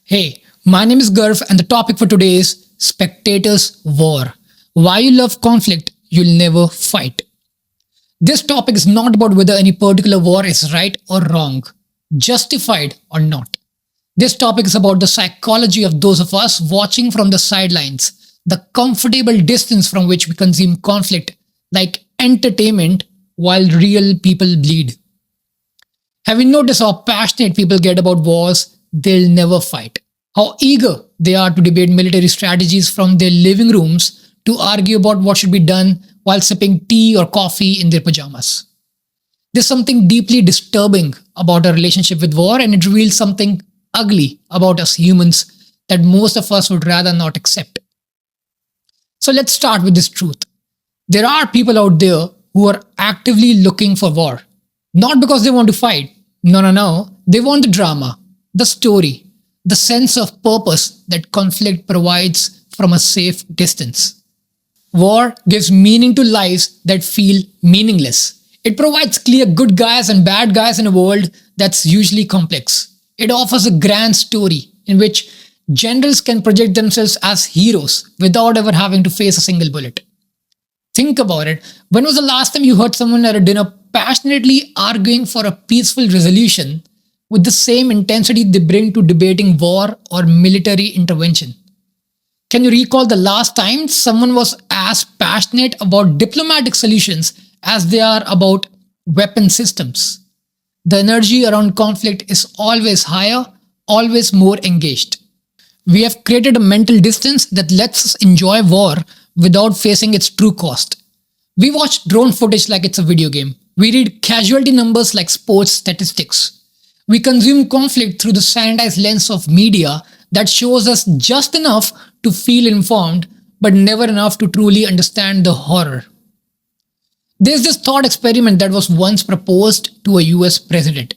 Hey, my name is Garv, and the topic for today is Spectator's War. Why you love conflict, you'll never fight. This topic is not about whether any particular war is right or wrong, justified or not. This topic is about the psychology of those of us watching from the sidelines, the comfortable distance from which we consume conflict like entertainment while real people bleed. Have you noticed how passionate people get about wars they'll never fight? How eager they are to debate military strategies from their living rooms to argue about what should be done while sipping tea or coffee in their pajamas. There's something deeply disturbing about our relationship with war, and it reveals something ugly about us humans that most of us would rather not accept. So let's start with this truth. There are people out there who are actively looking for war. Not because they want to fight. No. They want the drama, the story, the sense of purpose that conflict provides from a safe distance. War gives meaning to lives that feel meaningless. It provides clear good guys and bad guys in a world that's usually complex. It offers a grand story in which generals can project themselves as heroes without ever having to face a single bullet. Think about it. When was the last time you heard someone at a dinner passionately arguing for a peaceful resolution with the same intensity they bring to debating war or military intervention? Can you recall the last time someone was as passionate about diplomatic solutions as they are about weapon systems? The energy around conflict is always higher, always more engaged. We have created a mental distance that lets us enjoy war without facing its true cost. We watch drone footage like it's a video game. We read casualty numbers like sports statistics. We consume conflict through the sanitized lens of media that shows us just enough to feel informed, but never enough to truly understand the horror. There's this thought experiment that was once proposed to a US president.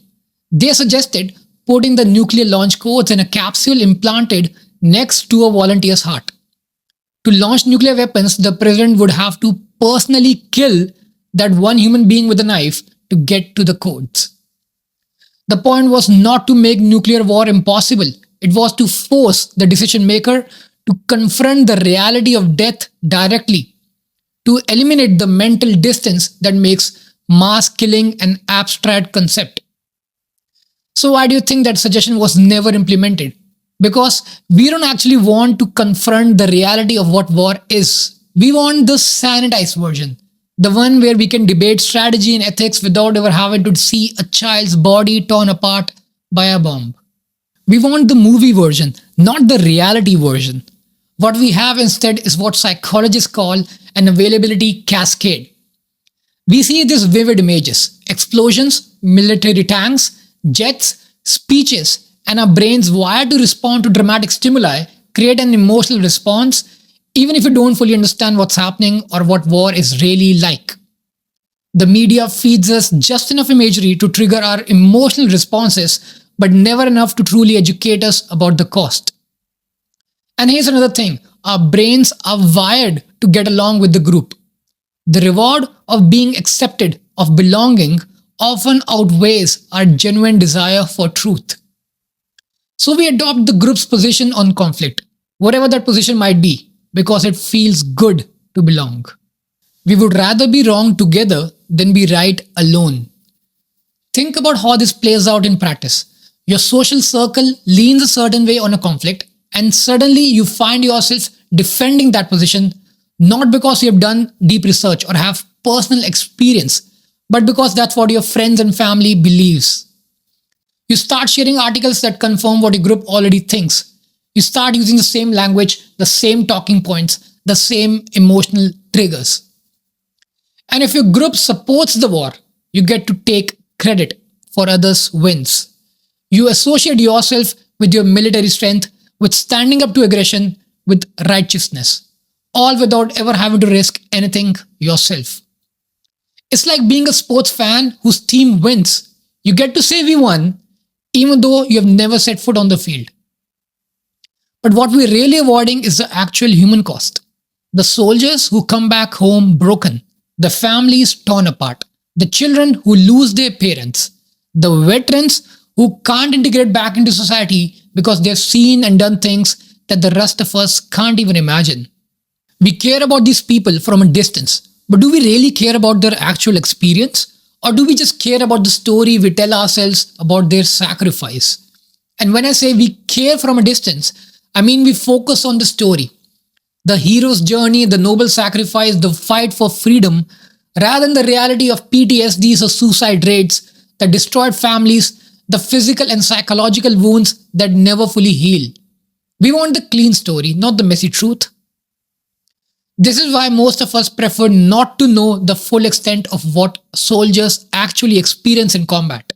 They suggested putting the nuclear launch codes in a capsule implanted next to a volunteer's heart. To launch nuclear weapons, the president would have to personally kill that one human being with a knife to get to the codes. The point was not to make nuclear war impossible. It was to force the decision maker to confront the reality of death directly, to eliminate the mental distance that makes mass killing an abstract concept. So why do you think that suggestion was never implemented? Because we don't actually want to confront the reality of what war is. We want the sanitized version, the one where we can debate strategy and ethics without ever having to see a child's body torn apart by a bomb. We want the movie version, not the reality version. What we have instead is what psychologists call an availability cascade. We see these vivid images: explosions, military tanks, jets, speeches, and our brains wired to respond to dramatic stimuli create an emotional response even if you don't fully understand what's happening or what war is really like. The media feeds us just enough imagery to trigger our emotional responses, but never enough to truly educate us about the cost. And here's another thing: our brains are wired to get along with the group. The reward of being accepted, of belonging, often outweighs our genuine desire for truth. So we adopt the group's position on conflict, whatever that position might be, because it feels good to belong. We would rather be wrong together than be right alone. Think about how this plays out in practice. Your social circle leans a certain way on a conflict, and suddenly you find yourself defending that position, not because you have done deep research or have personal experience, but because that's what your friends and family believes. You start sharing articles that confirm what your group already thinks. You start using the same language, the same talking points, the same emotional triggers. And if your group supports the war, you get to take credit for others' wins. You associate yourself with your military strength, with standing up to aggression, with righteousness, all without ever having to risk anything yourself. It's like being a sports fan whose team wins. You get to say we won, even though you have never set foot on the field. But what we're really avoiding is the actual human cost. The soldiers who come back home broken, the families torn apart, the children who lose their parents, the veterans who can't integrate back into society because they've seen and done things that the rest of us can't even imagine. We care about these people from a distance, but do we really care about their actual experience? Or do we just care about the story we tell ourselves about their sacrifice? And when I say we care from a distance, I mean we focus on the story, the hero's journey, the noble sacrifice, the fight for freedom, rather than the reality of PTSDs or suicide rates that destroyed families, the physical and psychological wounds that never fully heal. We want the clean story, not the messy truth. This is why most of us prefer not to know the full extent of what soldiers actually experience in combat.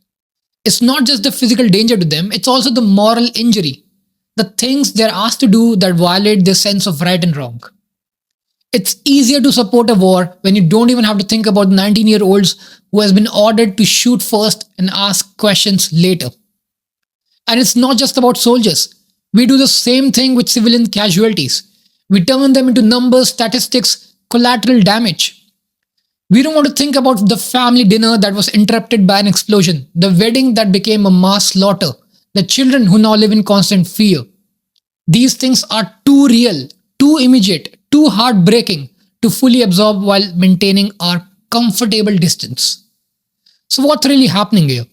It's not just the physical danger to them, it's also the moral injury, the things they're asked to do that violate their sense of right and wrong. It's easier to support a war when you don't even have to think about 19-year-olds who has been ordered to shoot first and ask questions later. And it's not just about soldiers. We do the same thing with civilian casualties. We turn them into numbers, statistics, collateral damage. We don't want to think about the family dinner that was interrupted by an explosion, the wedding that became a mass slaughter, the children who now live in constant fear. These things are too real, too immediate, too heartbreaking to fully absorb while maintaining our comfortable distance. So what's really happening here?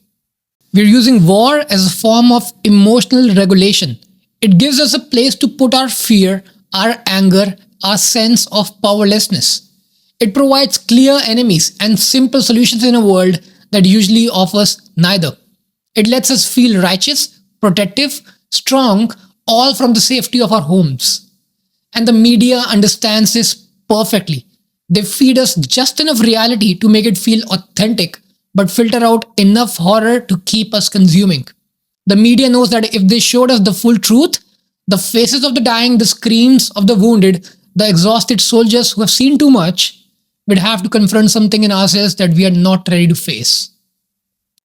We're using war as a form of emotional regulation. It gives us a place to put our fear, our anger, our sense of powerlessness. It provides clear enemies and simple solutions in a world that usually offers neither. It lets us feel righteous, protective, strong, all from the safety of our homes. And the media understands this perfectly. They feed us just enough reality to make it feel authentic, but filter out enough horror to keep us consuming. The media knows that if they showed us the full truth, the faces of the dying, the screams of the wounded, the exhausted soldiers who have seen too much, we'd have to confront something in ourselves that we are not ready to face.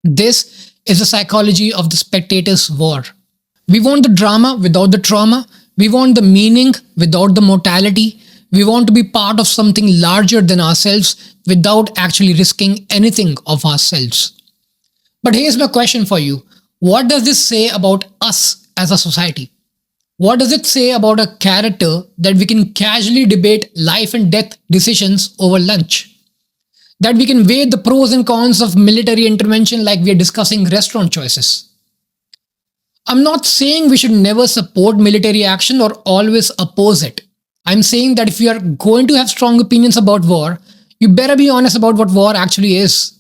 This is the psychology of the spectator's war. We want the drama without the trauma. We want the meaning without the mortality. We want to be part of something larger than ourselves without actually risking anything of ourselves. But here's my question for you. What does this say about us as a society? What does it say about a character that we can casually debate life and death decisions over lunch? That we can weigh the pros and cons of military intervention like we are discussing restaurant choices? I'm not saying we should never support military action or always oppose it. I'm saying that if you are going to have strong opinions about war, you better be honest about what war actually is.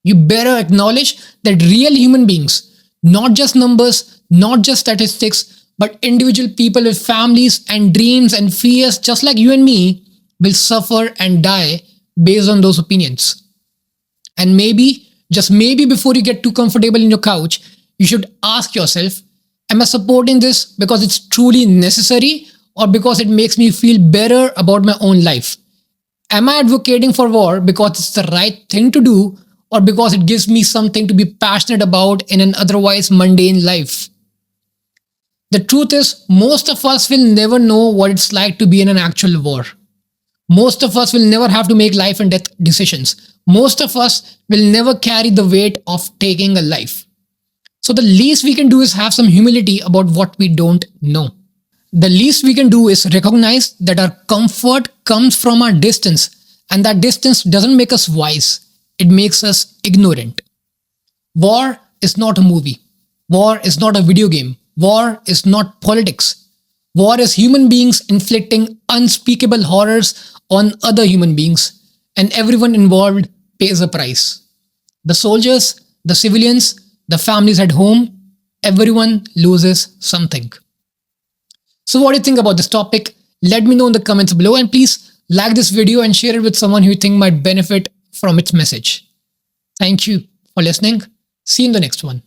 You better acknowledge that real human beings, not just numbers, not just statistics, but individual people with families and dreams and fears just like you and me will suffer and die based on those opinions. And maybe, just maybe before you get too comfortable in your couch, you should ask yourself, am I supporting this because it's truly necessary or because it makes me feel better about my own life? Am I advocating for war because it's the right thing to do or because it gives me something to be passionate about in an otherwise mundane life? The truth is, most of us will never know what it's like to be in an actual war. Most of us will never have to make life and death decisions. Most of us will never carry the weight of taking a life. So the least we can do is have some humility about what we don't know. The least we can do is recognize that our comfort comes from our distance, and that distance doesn't make us wise. It makes us ignorant. War is not a movie. War is not a video game. War is not politics. War is human beings inflicting unspeakable horrors on other human beings, and everyone involved pays a price. The soldiers, the civilians, the families at home, everyone loses something. So what do you think about this topic? Let me know in the comments below, and please like this video and share it with someone who you think might benefit from its message. Thank you for listening. See you in the next one.